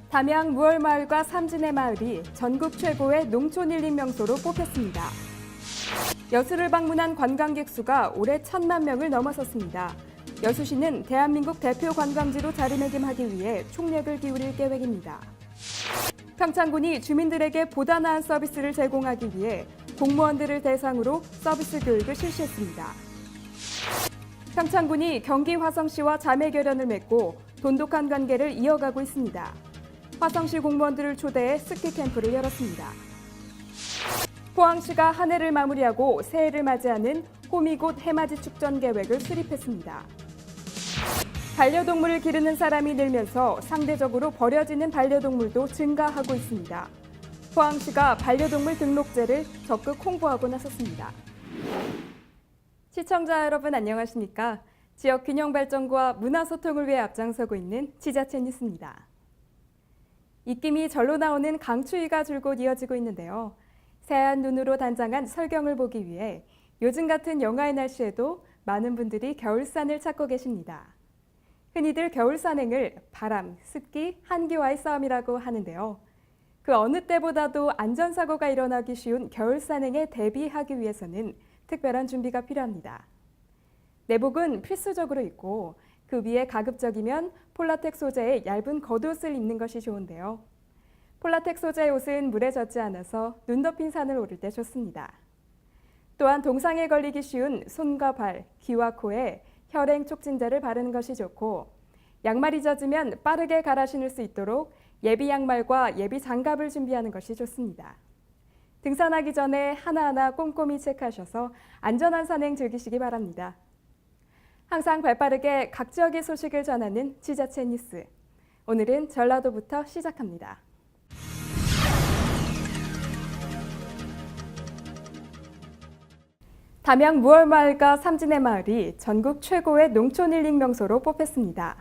담양 무얼마을과 삼진의 마을이 전국 최고의 농촌 힐링 명소로 뽑혔습니다. 여수를 방문한 관광객 수가 올해 1,000만 명을 넘어섰습니다. 여수시는 대한민국 대표 관광지로 자리매김하기 위해 총력을 기울일 계획입니다. 평창군이 주민들에게 보다 나은 서비스를 제공하기 위해 공무원들을 대상으로 서비스 교육을 실시했습니다. 평창군이 경기 화성시와 자매 결연을 맺고 돈독한 관계를 이어가고 있습니다. 화성시 공무원들을 초대해 스키 캠프를 열었습니다. 포항시가 한 해를 마무리하고 새해를 맞이하는 호미곶 해맞이 축전 계획을 수립했습니다. 반려동물을 기르는 사람이 늘면서 상대적으로 버려지는 반려동물도 증가하고 있습니다. 포항시가 반려동물 등록제를 적극 홍보하고 나섰습니다. 시청자 여러분 안녕하십니까? 지역 균형 발전과 문화 소통을 위해 앞장서고 있는 지자체 뉴스입니다. 입김이 절로 나오는 강추위가 줄곧 이어지고 있는데요. 새하얀 눈으로 단장한 설경을 보기 위해 요즘 같은 영하의 날씨에도 많은 분들이 겨울산을 찾고 계십니다. 흔히들 겨울 산행을 바람, 습기, 한기와의 싸움이라고 하는데요. 그 어느 때보다도 안전사고가 일어나기 쉬운 겨울 산행에 대비하기 위해서는 특별한 준비가 필요합니다. 내복은 필수적으로 입고 그 위에 가급적이면 폴라텍 소재의 얇은 겉옷을 입는 것이 좋은데요. 폴라텍 소재의 옷은 물에 젖지 않아서 눈 덮인 산을 오를 때 좋습니다. 또한 동상에 걸리기 쉬운 손과 발, 귀와 코에 혈행 촉진제를 바르는 것이 좋고 양말이 젖으면 빠르게 갈아 신을 수 있도록 예비 양말과 예비 장갑을 준비하는 것이 좋습니다. 등산하기 전에 하나하나 꼼꼼히 체크하셔서 안전한 산행 즐기시기 바랍니다. 항상 발빠르게 각 지역의 소식을 전하는 지자체 뉴스. 오늘은 전라도부터 시작합니다. 담양 무얼마을과 삼진의 마을이 전국 최고의 농촌 힐링 명소로 뽑혔습니다.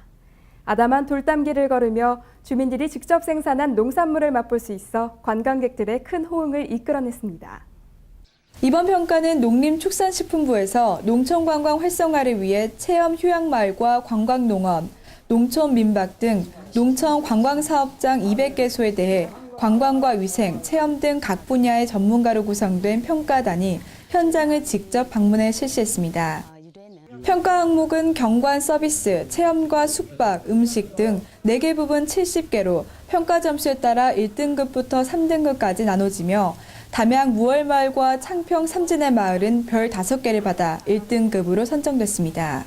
아담한 돌담길을 걸으며 주민들이 직접 생산한 농산물을 맛볼 수 있어 관광객들의 큰 호응을 이끌어냈습니다. 이번 평가는 농림축산식품부에서 농촌관광 활성화를 위해 체험 휴양마을과 관광농업, 농촌민박 등 농촌 관광사업장 200개소에 대해 관광과 위생, 체험 등 각 분야의 전문가로 구성된 평가단이 현장을 직접 방문해 실시했습니다. 평가 항목은 경관 서비스, 체험과 숙박, 음식 등 4개 부분 70개로 평가 점수에 따라 1등급부터 3등급까지 나눠지며 담양 무얼마을과 창평 삼진의 마을은 별 5개를 받아 1등급으로 선정됐습니다.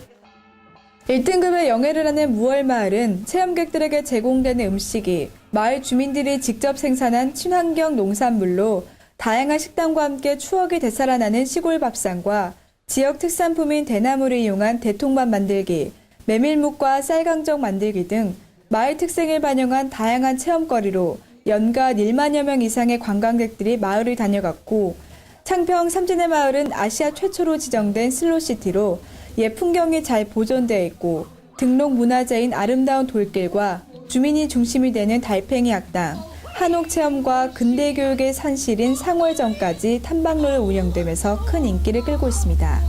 1등급의 영예를 하는 무얼마을은 체험객들에게 제공되는 음식이 마을 주민들이 직접 생산한 친환경 농산물로 다양한 식당과 함께 추억이 되살아나는 시골 밥상과 지역 특산품인 대나무를 이용한 대통밥 만들기, 메밀묵과 쌀강정 만들기 등 마을 특색을 반영한 다양한 체험거리로 연간 1만여 명 이상의 관광객들이 마을을 다녀갔고 창평 삼진의 마을은 아시아 최초로 지정된 슬로시티로 옛 풍경이 잘 보존되어 있고 등록 문화재인 아름다운 돌길과 주민이 중심이 되는 달팽이 학당, 한옥 체험과 근대 교육의 산실인 상월정까지 탐방로를 운영되면서 큰 인기를 끌고 있습니다.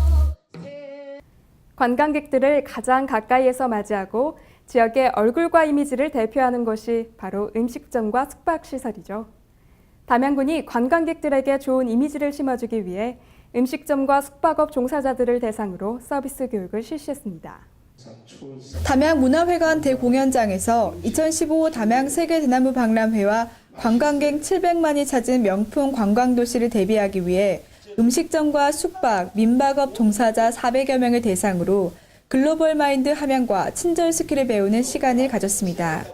관광객들을 가장 가까이에서 맞이하고 지역의 얼굴과 이미지를 대표하는 것이 바로 음식점과 숙박시설이죠. 담양군이 관광객들에게 좋은 이미지를 심어주기 위해 음식점과 숙박업 종사자들을 대상으로 서비스 교육을 실시했습니다. 담양문화회관 대공연장에서 2015 담양 세계대나무 박람회와 관광객 700만이 찾은 명품 관광도시를 대비하기 위해 음식점과 숙박, 민박업 종사자 400여 명을 대상으로 글로벌 마인드 함양과 친절 스킬을 배우는 시간을 가졌습니다.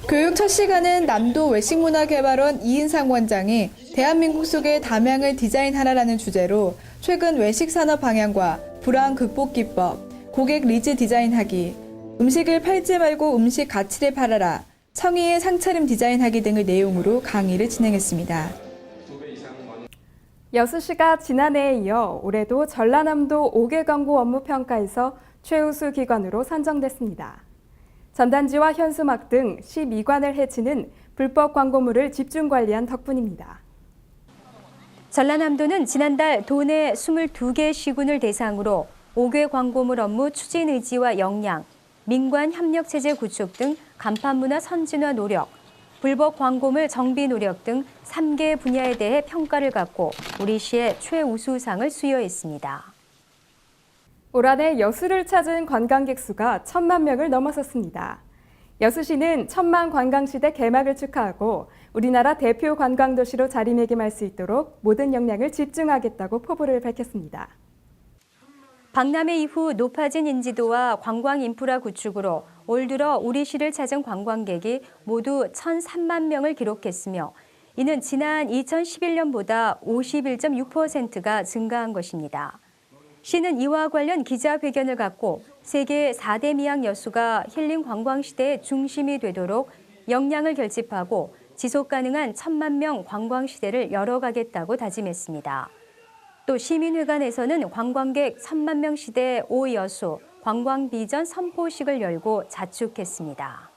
교육 첫 시간은 남도 외식문화개발원 이인상 원장이 대한민국 속의 담양을 디자인하라라는 주제로 최근 외식산업 방향과 불황 극복 기법, 고객 리즈 디자인하기, 음식을 팔지 말고 음식 가치를 팔아라, 청의의 상차림 디자인하기 등의 내용으로 강의를 진행했습니다. 여수시가 지난해에 이어 올해도 전라남도 5개 광고 업무 평가에서 최우수 기관으로 선정됐습니다. 전단지와 현수막 등 12관을 해치는 불법 광고물을 집중 관리한 덕분입니다. 전라남도는 지난달 도내 22개 시군을 대상으로 5개 광고물 업무 추진 의지와 역량, 민관 협력체제 구축 등 간판문화 선진화 노력, 불법 광고물 정비 노력 등 3개 분야에 대해 평가를 받고 우리시의 최우수상을 수여했습니다. 올 한해 여수를 찾은 관광객 수가 1,000만 명을 넘어섰습니다. 여수시는 1,000만 관광시대 개막을 축하하고 우리나라 대표 관광도시로 자리매김할 수 있도록 모든 역량을 집중하겠다고 포부를 밝혔습니다. 박람회 이후 높아진 인지도와 관광 인프라 구축으로 올 들어 우리시를 찾은 관광객이 모두 1,003만 명을 기록했으며 이는 지난 2011년보다 51.6%가 증가한 것입니다. 시는 이와 관련 기자회견을 갖고 세계 4대 미항 여수가 힐링 관광 시대의 중심이 되도록 역량을 결집하고 지속 가능한 1,000만 명 관광 시대를 열어가겠다고 다짐했습니다. 또 시민회관에서는 관광객 1,000만 명 시대 오여수 관광 비전 선포식을 열고 자축했습니다.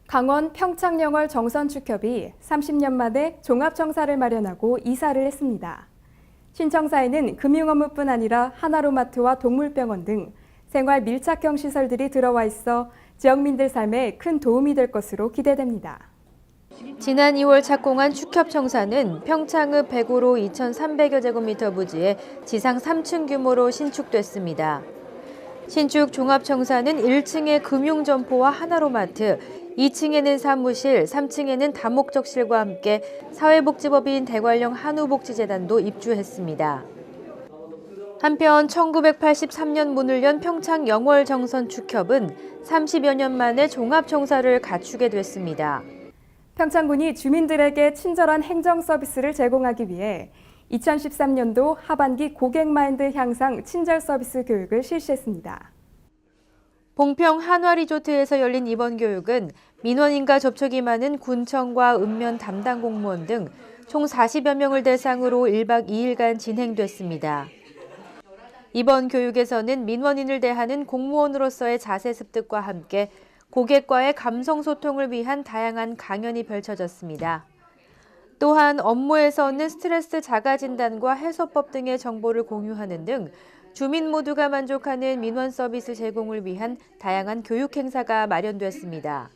강원 평창영월 정선축협이 30년 만에 종합청사를 마련하고 이사를 했습니다. 신청사에는 금융업무뿐 아니라 하나로마트와 동물병원 등 생활 밀착형 시설들이 들어와 있어 지역민들 삶에 큰 도움이 될 것으로 기대됩니다. 지난 2월 착공한 축협청사는 평창읍 105로 2,300여 제곱미터 부지에 지상 3층 규모로 신축됐습니다. 신축 종합청사는 1층에 금융점포와 하나로마트, 2층에는 사무실, 3층에는 다목적실과 함께 사회복지법인 대관령 한우복지재단도 입주했습니다. 한편 1983년 문을 연 평창 영월 정선축협은 30여 년 만에 종합청사를 갖추게 됐습니다. 평창군이 주민들에게 친절한 행정 서비스를 제공하기 위해 2013년도 하반기 고객 마인드 향상 친절 서비스 교육을 실시했습니다. 봉평 한화리조트에서 열린 이번 교육은 민원인과 접촉이 많은 군청과 읍면 담당 공무원 등 총 40여 명을 대상으로 1박 2일간 진행됐습니다. 이번 교육에서는 민원인을 대하는 공무원으로서의 자세 습득과 함께 고객과의 감성 소통을 위한 다양한 강연이 펼쳐졌습니다. 또한 업무에서 얻는 스트레스 자가 진단과 해소법 등의 정보를 공유하는 등 주민 모두가 만족하는 민원 서비스 제공을 위한 다양한 교육 행사가 마련됐습니다.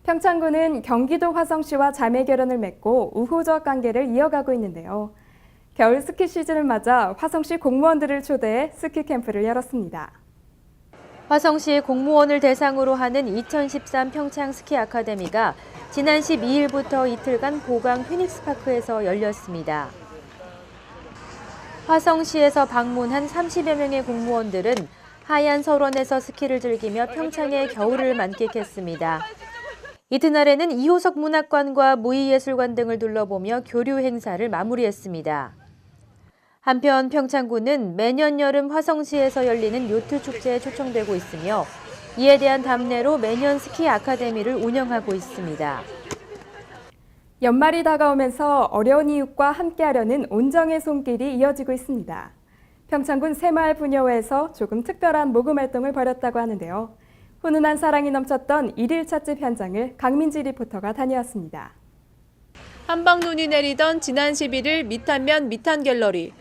평창군은 경기도 화성시와 자매 결연을 맺고 우호적 관계를 이어가고 있는데요. 겨울 스키 시즌을 맞아 화성시 공무원들을 초대해 스키 캠프를 열었습니다. 화성시 공무원을 대상으로 하는 2013 평창 스키 아카데미가 지난 12일부터 이틀간 보강 피닉스파크에서 열렸습니다. 화성시에서 방문한 30여 명의 공무원들은 하얀 설원에서 스키를 즐기며 평창의 겨울을 만끽했습니다. 이튿날에는 이호석 문학관과 무의예술관 등을 둘러보며 교류 행사를 마무리했습니다. 한편 평창군은 매년 여름 화성시에서 열리는 요트 축제에 초청되고 있으며 이에 대한 답례로 매년 스키 아카데미를 운영하고 있습니다. 연말이 다가오면서 어려운 이웃과 함께하려는 온정의 손길이 이어지고 있습니다. 평창군 새마을부녀회에서 조금 특별한 모금 활동을 벌였다고 하는데요. 훈훈한 사랑이 넘쳤던 1일 찻집 현장을 강민지 리포터가 다녀왔습니다. 한방눈이 내리던 지난 11일 미탄면 미탄갤러리.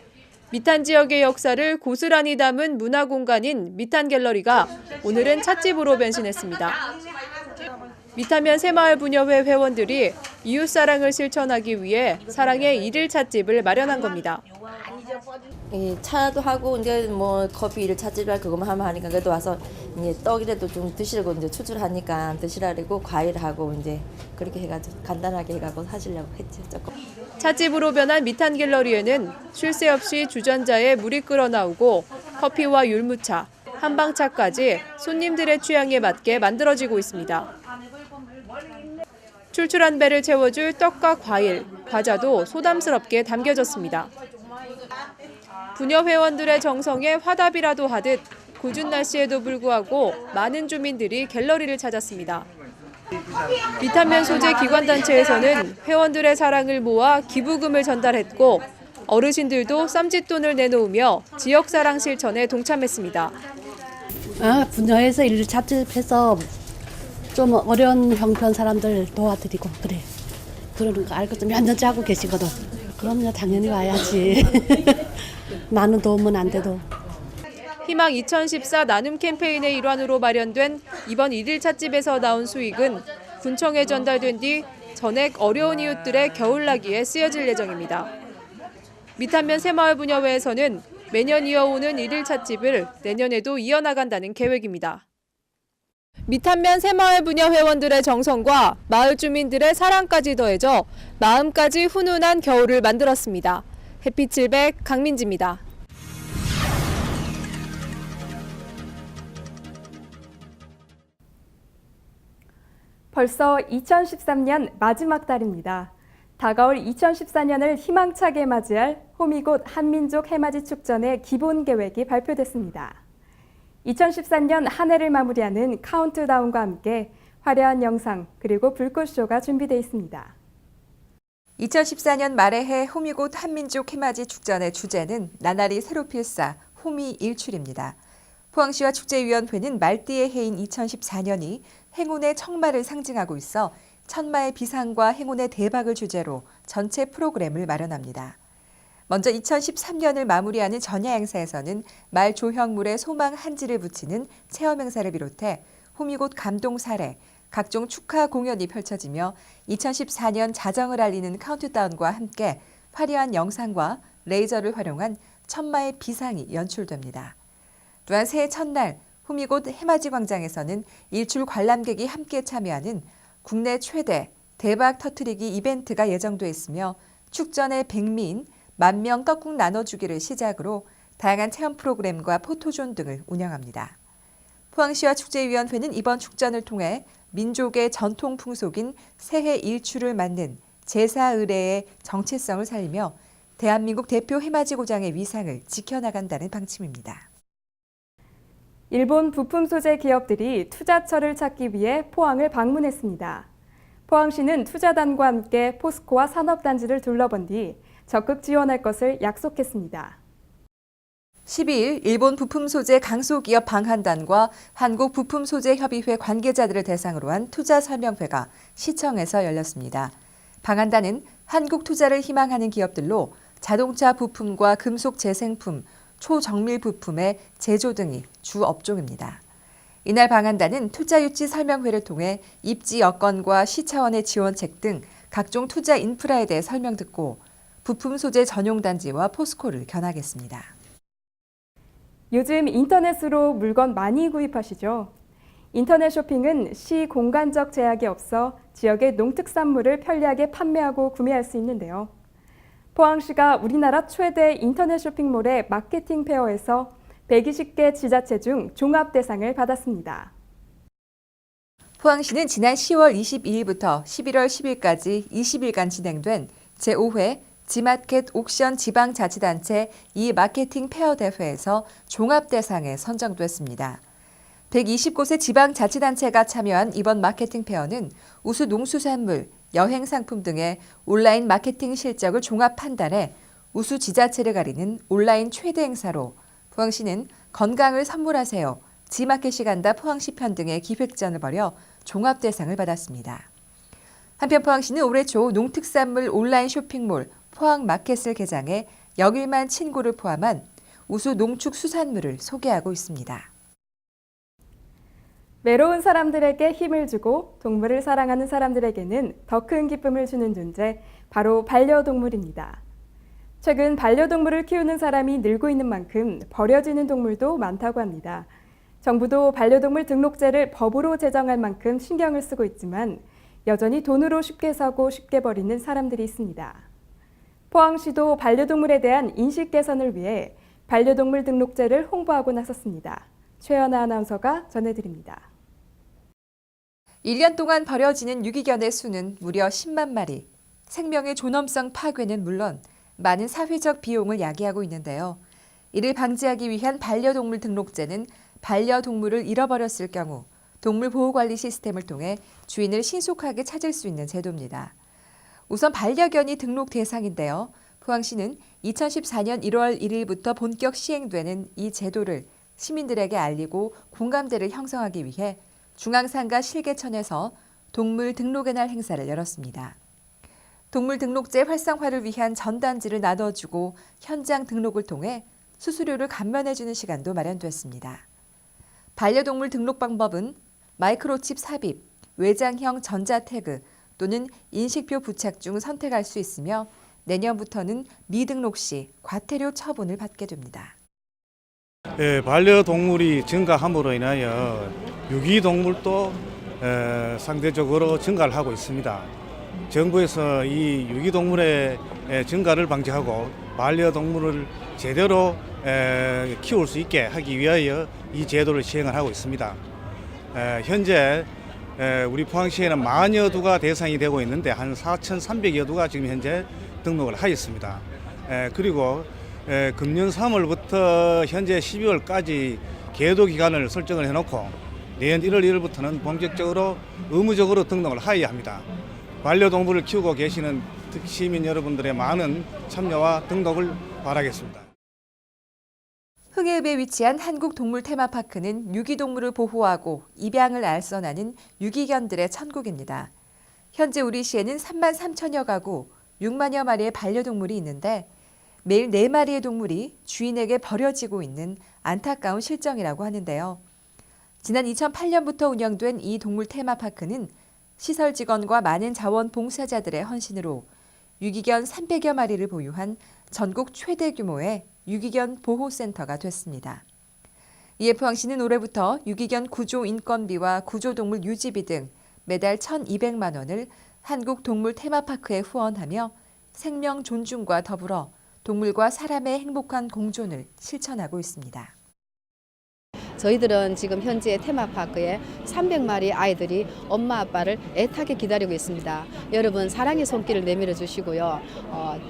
미탄 지역의 역사를 고스란히 담은 문화공간인 미탄갤러리가 오늘은 찻집으로 변신했습니다. 미탄면 새마을부녀회 회원들이 이웃사랑을 실천하기 위해 사랑의 1일 찻집을 마련한 겁니다. 차도 하고 이제 뭐 커피 일 찻집이라 그것만 하면 하니까 그래도 와서 이제 떡이라도 좀 드시라고 이제 추출하니까 드시라고 과일하고 이제 그렇게 해가지고 간단하게 해가지고 하시려고 했죠 조금. 찻집으로 변한 미탄갤러리에는 쉴 새 없이 주전자에 물이 끓어 나오고 커피와 율무차, 한방차까지 손님들의 취향에 맞게 만들어지고 있습니다. 출출한 배를 채워줄 떡과 과일, 과자도 소담스럽게 담겨졌습니다. 부녀 회원들의 정성에 화답이라도 하듯 궂은 날씨에도 불구하고 많은 주민들이 갤러리를 찾았습니다. 미탄면 소재 기관단체에서는 회원들의 사랑을 모아 기부금을 전달했고 어르신들도 쌈짓돈을 내놓으며 지역사랑 실천에 동참했습니다. 분야에서 일을 찻집해서 좀 어려운 형편 사람들 도와드리고 그래요. 그러는 거 알고 몇 년째 하고 계시거든. 그럼요, 당연히 와야지. 많은 도움은 안 돼도. 희망 2014 나눔 캠페인의 일환으로 마련된 이번 1일 찻집에서 나온 수익은 군청에 전달된 뒤 전액 어려운 이웃들의 겨울나기에 쓰여질 예정입니다. 미탄면 새마을분여회에서는 매년 이어오는 1일 찻집을 내년에도 이어나간다는 계획입니다. 미탄면 새마을분여 회원들의 정성과 마을 주민들의 사랑까지 더해져 마음까지 훈훈한 겨울을 만들었습니다. 햇빛 700 강민지입니다. 벌써 2013년 마지막 달입니다. 다가올 2014년을 희망차게 맞이할 호미곶 한민족 해맞이 축전의 기본 계획이 발표됐습니다. 2013년 한 해를 마무리하는 카운트다운과 함께 화려한 영상 그리고 불꽃쇼가 준비되어 있습니다. 2014년 말의 해 호미곶 한민족 해맞이 축전의 주제는 나날이 새로 필사 호미일출입니다. 포항시와 축제위원회는 말띠의 해인 2014년이 행운의 청마를 상징하고 있어 천마의 비상과 행운의 대박을 주제로 전체 프로그램을 마련합니다. 먼저 2013년을 마무리하는 전야 행사에서는 말 조형물에 소망 한지를 붙이는 체험 행사를 비롯해 호미곶 감동 사례, 각종 축하 공연이 펼쳐지며 2014년 자정을 알리는 카운트다운과 함께 화려한 영상과 레이저를 활용한 천마의 비상이 연출됩니다. 또한 새해 첫날 호미곶 해맞이 광장에서는 일출 관람객이 함께 참여하는 국내 최대 대박 터트리기 이벤트가 예정돼 있으며 축전의 백미인 10,000명 떡국 나눠주기를 시작으로 다양한 체험 프로그램과 포토존 등을 운영합니다. 포항시와 축제위원회는 이번 축전을 통해 민족의 전통 풍속인 새해 일출을 맞는 제사 의례의 정체성을 살리며 대한민국 대표 해맞이 고장의 위상을 지켜나간다는 방침입니다. 일본 부품 소재 기업들이 투자처를 찾기 위해 포항을 방문했습니다. 포항시는 투자단과 함께 포스코와 산업단지를 둘러본 뒤 적극 지원할 것을 약속했습니다. 12일 일본 부품소재 강소기업 방한단과 한국부품소재협의회 관계자들을 대상으로 한 투자설명회가 시청에서 열렸습니다. 방한단은 한국 투자를 희망하는 기업들로 자동차 부품과 금속 재생품, 초정밀 부품의 제조 등이 주 업종입니다. 이날 방한단은 투자 유치 설명회를 통해 입지 여건과 시 차원의 지원책 등 각종 투자 인프라에 대해 설명 듣고 부품 소재 전용 단지와 포스코를 견학했습니다. 요즘 인터넷으로 물건 많이 구입하시죠? 인터넷 쇼핑은 시 공간적 제약이 없어 지역의 농특산물을 편리하게 판매하고 구매할 수 있는데요. 포항시가 우리나라 최대 인터넷 쇼핑몰의 마케팅 페어에서 120개 지자체 중 종합 대상을 받았습니다. 포항시는 지난 10월 22일부터 11월 10일까지 20일간 진행된 제5회 지마켓 옥션 지방자치단체 이-마케팅 페어 대회에서 종합 대상에 선정됐습니다. 120곳의 지방자치단체가 참여한 이번 마케팅 페어는 우수 농수산물, 여행 상품 등의 온라인 마케팅 실적을 종합 판단해 우수 지자체를 가리는 온라인 최대 행사로 포항시는 건강을 선물하세요, 지마켓이 간다 포항시 편 등의 기획전을 벌여 종합 대상을 받았습니다. 한편 포항시는 올해 초 농특산물 온라인 쇼핑몰 포항마켓을 개장해 역일만 친구를 포함한 우수 농축수산물을 소개하고 있습니다. 외로운 사람들에게 힘을 주고 동물을 사랑하는 사람들에게는 더 큰 기쁨을 주는 존재, 바로 반려동물입니다. 최근 반려동물을 키우는 사람이 늘고 있는 만큼 버려지는 동물도 많다고 합니다. 정부도 반려동물 등록제를 법으로 제정할 만큼 신경을 쓰고 있지만 여전히 돈으로 쉽게 사고 쉽게 버리는 사람들이 있습니다. 포항시도 반려동물에 대한 인식 개선을 위해 반려동물 등록제를 홍보하고 나섰습니다. 최연아 아나운서가 전해드립니다. 1년 동안 버려지는 유기견의 수는 무려 10만 마리. 생명의 존엄성 파괴는 물론 많은 사회적 비용을 야기하고 있는데요. 이를 방지하기 위한 반려동물 등록제는 반려동물을 잃어버렸을 경우 동물보호관리 시스템을 통해 주인을 신속하게 찾을 수 있는 제도입니다. 우선 반려견이 등록 대상인데요. 포항시는 2014년 1월 1일부터 본격 시행되는 이 제도를 시민들에게 알리고 공감대를 형성하기 위해 중앙상가 실개천에서 동물 등록의 날 행사를 열었습니다. 동물 등록제 활성화를 위한 전단지를 나눠주고 현장 등록을 통해 수수료를 감면해주는 시간도 마련됐습니다. 반려동물 등록 방법은 마이크로칩 삽입, 외장형 전자태그 또는 인식표 부착 중 선택할 수 있으며 내년부터는 미등록 시 과태료 처분을 받게 됩니다. 반려동물이 증가함으로 인하여 유기동물도 상대적으로 증가를 하고 있습니다. 정부에서 이 유기동물의 증가를 방지하고 반려동물을 제대로 키울 수 있게 하기 위하여 이 제도를 시행을 하고 있습니다. 현재 우리 포항시에는 만여 두가 대상이 되고 있는데 한 4,300여 두가 지금 현재 등록을 하였습니다. 그리고 금년 3월부터 현재 12월까지 계도 기간을 설정을 해놓고 내년 1월 1일부터는 본격적으로 의무적으로 등록을 하여야 합니다. 반려동물을 키우고 계시는 시민 여러분들의 많은 참여와 등록을 바라겠습니다. 흥해읍에 위치한 한국동물테마파크는 유기동물을 보호하고 입양을 알선하는 유기견들의 천국입니다. 현재 우리 시에는 3만 3천여 가구, 6만여 마리의 반려동물이 있는데 매일 4마리의 동물이 주인에게 버려지고 있는 안타까운 실정이라고 하는데요. 지난 2008년부터 운영된 이 동물 테마파크는 시설 직원과 많은 자원봉사자들의 헌신으로 유기견 300여 마리를 보유한 전국 최대 규모의 유기견 보호센터가 됐습니다. 이에 포항시는 올해부터 유기견 구조 인건비와 구조동물 유지비 등 매달 1,200만 원을 한국동물 테마파크에 후원하며 생명 존중과 더불어 동물과 사람의 행복한 공존을 실천하고 있습니다. 저희들은 지금 현재 테마파크에 300마리 아이들이 엄마 아빠를 애타게 기다리고 있습니다. 여러분 사랑의 손길을 내밀어 주시고요.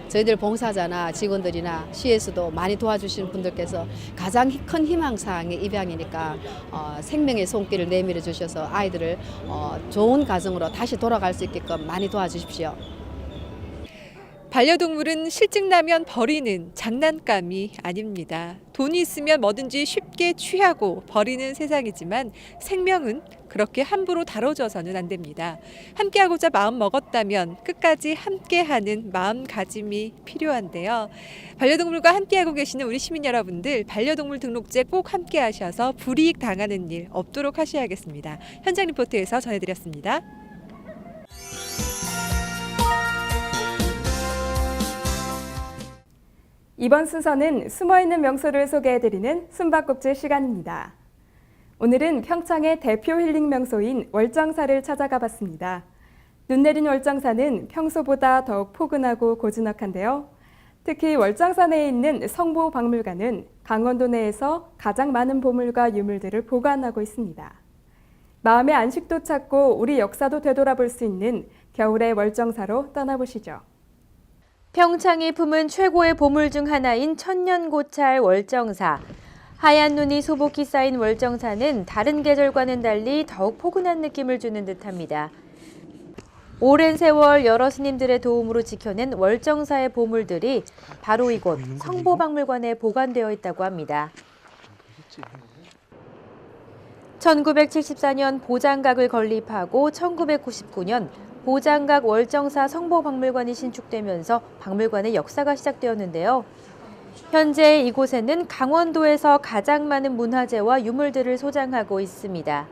저희들 봉사자나 직원들이나 시에서도 많이 도와주시는 분들께서 가장 큰 희망사항의 입양이니까 생명의 손길을 내밀어 주셔서 아이들을 좋은 가정으로 다시 돌아갈 수 있게끔 많이 도와주십시오. 반려동물은 실증나면 버리는 장난감이 아닙니다. 돈이 있으면 뭐든지 쉽게 취하고 버리는 세상이지만 생명은 그렇게 함부로 다뤄져서는 안 됩니다. 함께하고자 마음 먹었다면 끝까지 함께하는 마음가짐이 필요한데요. 반려동물과 함께하고 계시는 우리 시민 여러분들, 반려동물 등록제 꼭 함께하셔서 불이익 당하는 일 없도록 하셔야겠습니다. 현장 리포트에서 전해드렸습니다. 이번 순서는 숨어있는 명소를 소개해드리는 숨바꼭질 시간입니다. 오늘은 평창의 대표 힐링 명소인 월정사를 찾아가 봤습니다. 눈 내린 월정사는 평소보다 더욱 포근하고 고즈넉한데요. 특히 월정사 내에 있는 성보박물관은 강원도 내에서 가장 많은 보물과 유물들을 보관하고 있습니다. 마음의 안식도 찾고 우리 역사도 되돌아볼 수 있는 겨울의 월정사로 떠나보시죠. 평창이 품은 최고의 보물 중 하나인 천년고찰 월정사. 하얀 눈이 소복히 쌓인 월정사는 다른 계절과는 달리 더욱 포근한 느낌을 주는 듯합니다. 오랜 세월 여러 스님들의 도움으로 지켜낸 월정사의 보물들이 바로 이곳 성보박물관에 보관되어 있다고 합니다. 1974년 보장각을 건립하고 1999년 보장각 월정사 성보박물관이 신축되면서 박물관의 역사가 시작되었는데요. 현재 이곳에는 강원도에서 가장 많은 문화재와 유물들을 소장하고 있습니다.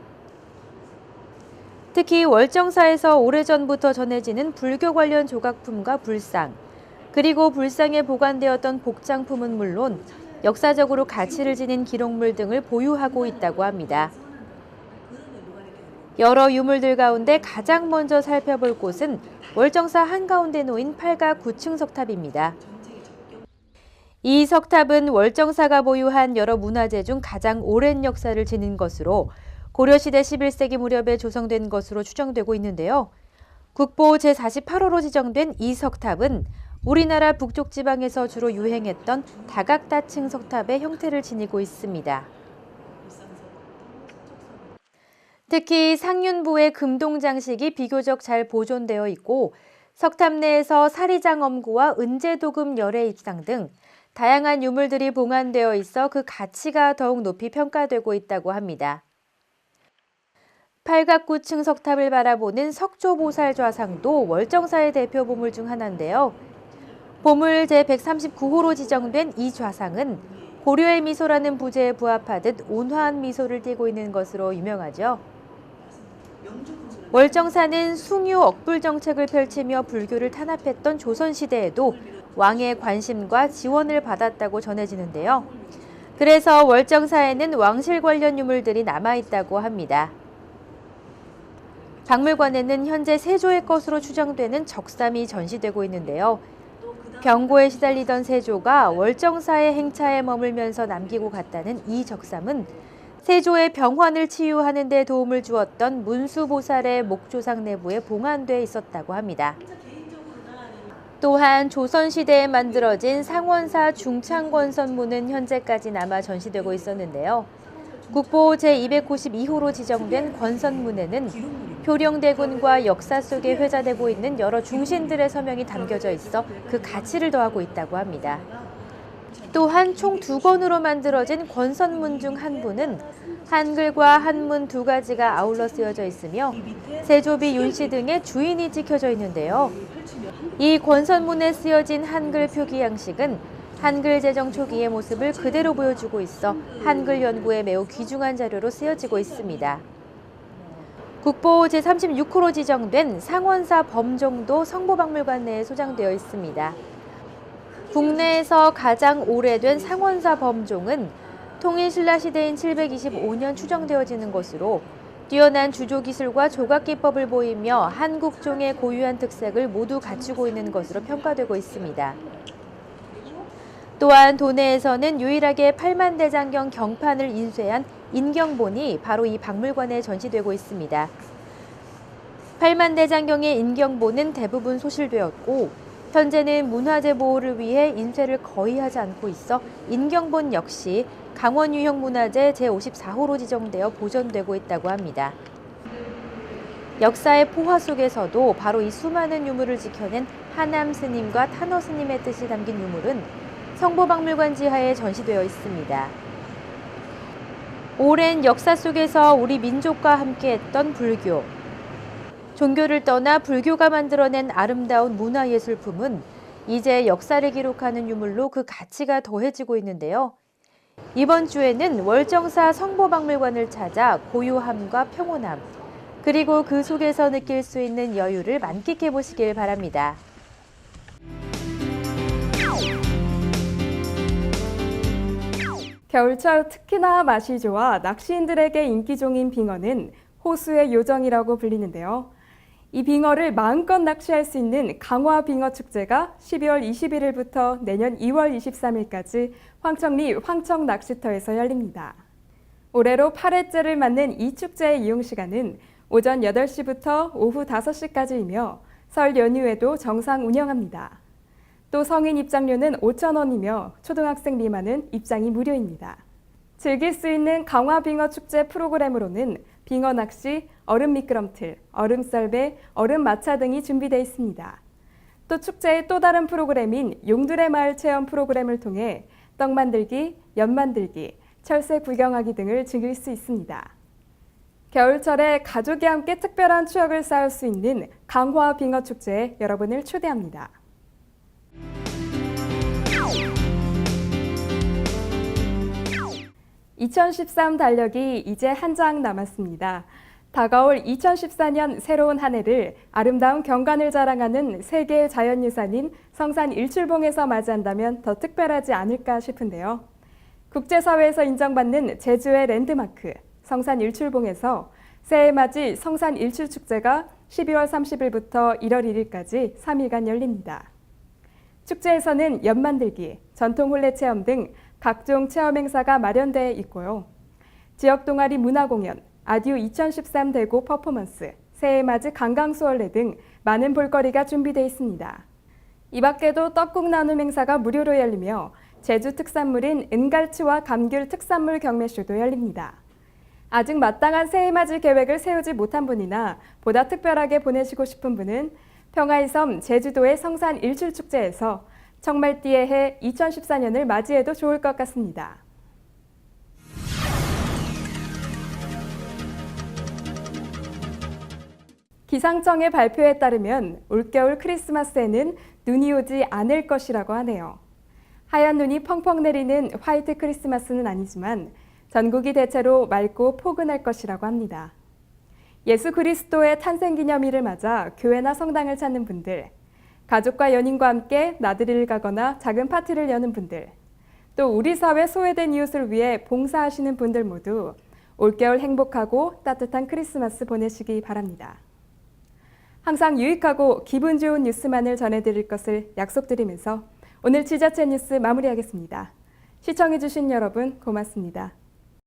특히 월정사에서 오래전부터 전해지는 불교 관련 조각품과 불상, 그리고 불상에 보관되었던 복장품은 물론 역사적으로 가치를 지닌 기록물 등을 보유하고 있다고 합니다. 여러 유물들 가운데 가장 먼저 살펴볼 곳은 월정사 한가운데 놓인 8가 9층 석탑입니다. 이 석탑은 월정사가 보유한 여러 문화재 중 가장 오랜 역사를 지닌 것으로 고려시대 11세기 무렵에 조성된 것으로 추정되고 있는데요. 국보 제48호로 지정된 이 석탑은 우리나라 북쪽 지방에서 주로 유행했던 다각다층 석탑의 형태를 지니고 있습니다. 특히 상륜부의 금동 장식이 비교적 잘 보존되어 있고 석탑 내에서 사리장 엄구와 은제도금 열애 입상 등 다양한 유물들이 봉안되어 있어 그 가치가 더욱 높이 평가되고 있다고 합니다. 팔각구층 석탑을 바라보는 석조보살 좌상도 월정사의 대표 보물 중 하나인데요. 보물 제139호로 지정된 이 좌상은 고려의 미소라는 부제에 부합하듯 온화한 미소를 띠고 있는 것으로 유명하죠. 월정사는 숭유 억불 정책을 펼치며 불교를 탄압했던 조선시대에도 왕의 관심과 지원을 받았다고 전해지는데요. 그래서 월정사에는 왕실 관련 유물들이 남아있다고 합니다. 박물관에는 현재 세조의 것으로 추정되는 적삼이 전시되고 있는데요. 병고에 시달리던 세조가 월정사의 행차에 머물면서 남기고 갔다는 이 적삼은 세조의 병환을 치유하는 데 도움을 주었던 문수보살의 목조상 내부에 봉안돼 있었다고 합니다. 또한 조선시대에 만들어진 상원사 중창권선문은 현재까지 남아 전시되고 있었는데요. 국보 제292호로 지정된 권선문에는 효령대군과 역사 속에 회자되고 있는 여러 중신들의 서명이 담겨져 있어 그 가치를 더하고 있다고 합니다. 또한 총 2권으로 만들어진 권선문 중 한 부는 한글과 한문 두 가지가 아울러 쓰여져 있으며 세조비 윤씨 등의 주인이 찍혀져 있는데요. 이 권선문에 쓰여진 한글 표기 양식은 한글 제정 초기의 모습을 그대로 보여주고 있어 한글 연구에 매우 귀중한 자료로 쓰여지고 있습니다. 국보 제36호로 지정된 상원사 범종도 성보박물관 내에 소장되어 있습니다. 국내에서 가장 오래된 상원사 범종은 통일신라 시대인 725년 추정되어지는 것으로 뛰어난 주조 기술과 조각 기법을 보이며 한국종의 고유한 특색을 모두 갖추고 있는 것으로 평가되고 있습니다. 또한 도내에서는 유일하게 팔만대장경 경판을 인쇄한 인경본이 바로 이 박물관에 전시되고 있습니다. 팔만대장경의 인경본은 대부분 소실되었고 현재는 문화재 보호를 위해 인쇄를 거의 하지 않고 있어 인경본 역시 강원유형문화재 제54호로 지정되어 보존되고 있다고 합니다. 역사의 포화 속에서도 바로 이 수많은 유물을 지켜낸 하남 스님과 탄어 스님의 뜻이 담긴 유물은 성보박물관 지하에 전시되어 있습니다. 오랜 역사 속에서 우리 민족과 함께했던 불교. 종교를 떠나 불교가 만들어낸 아름다운 문화예술품은 이제 역사를 기록하는 유물로 그 가치가 더해지고 있는데요. 이번 주에는 월정사 성보박물관을 찾아 고요함과 평온함, 그리고 그 속에서 느낄 수 있는 여유를 만끽해 보시길 바랍니다. 겨울철 특히나 맛이 좋아 낚시인들에게 인기종인 빙어는 호수의 요정이라고 불리는데요. 이 빙어를 마음껏 낚시할 수 있는 강화빙어축제가 12월 21일부터 내년 2월 23일까지 황천리 황청낚시터에서 열립니다. 올해로 8회째를 맞는 이 축제의 이용 시간은 오전 8시부터 오후 5시까지이며 설 연휴에도 정상 운영합니다. 또 성인 입장료는 5,000원이며 초등학생 미만은 입장이 무료입니다. 즐길 수 있는 강화빙어축제 프로그램으로는 빙어 낚시, 얼음 미끄럼틀, 얼음 썰배, 얼음 마차 등이 준비되어 있습니다. 또 축제의 또 다른 프로그램인 용두레 마을 체험 프로그램을 통해 떡 만들기, 연 만들기, 철새 구경하기 등을 즐길 수 있습니다. 겨울철에 가족이 함께 특별한 추억을 쌓을 수 있는 강화빙어축제에 여러분을 초대합니다. 2013 달력이 이제 한 장 남았습니다. 다가올 2014년 새로운 한 해를 아름다운 경관을 자랑하는 세계 자연유산인 성산 일출봉에서 맞이한다면 더 특별하지 않을까 싶은데요. 국제사회에서 인정받는 제주의 랜드마크 성산 일출봉에서 새해 맞이 성산 일출축제가 12월 30일부터 1월 1일까지 3일간 열립니다. 축제에서는 연만들기, 전통 혼례 체험 등 각종 체험 행사가 마련되어 있고요. 지역 동아리 문화공연, 아듀 2013 대고 퍼포먼스, 새해맞이 강강수월래 등 많은 볼거리가 준비되어 있습니다. 이 밖에도 떡국 나눔 행사가 무료로 열리며 제주 특산물인 은갈치와 감귤 특산물 경매쇼도 열립니다. 아직 마땅한 새해맞이 계획을 세우지 못한 분이나 보다 특별하게 보내시고 싶은 분은 평화의 섬 제주도의 성산 일출축제에서 청말띠의 해 2014년을 맞이해도 좋을 것 같습니다. 기상청의 발표에 따르면 올겨울 크리스마스에는 눈이 오지 않을 것이라고 하네요. 하얀 눈이 펑펑 내리는 화이트 크리스마스는 아니지만 전국이 대체로 맑고 포근할 것이라고 합니다. 예수 그리스도의 탄생기념일을 맞아 교회나 성당을 찾는 분들, 가족과 연인과 함께 나들이를 가거나 작은 파티를 여는 분들, 또 우리 사회 소외된 이웃을 위해 봉사하시는 분들 모두 올겨울 행복하고 따뜻한 크리스마스 보내시기 바랍니다. 항상 유익하고 기분 좋은 뉴스만을 전해드릴 것을 약속드리면서 오늘 지자체 뉴스 마무리하겠습니다. 시청해주신 여러분 고맙습니다.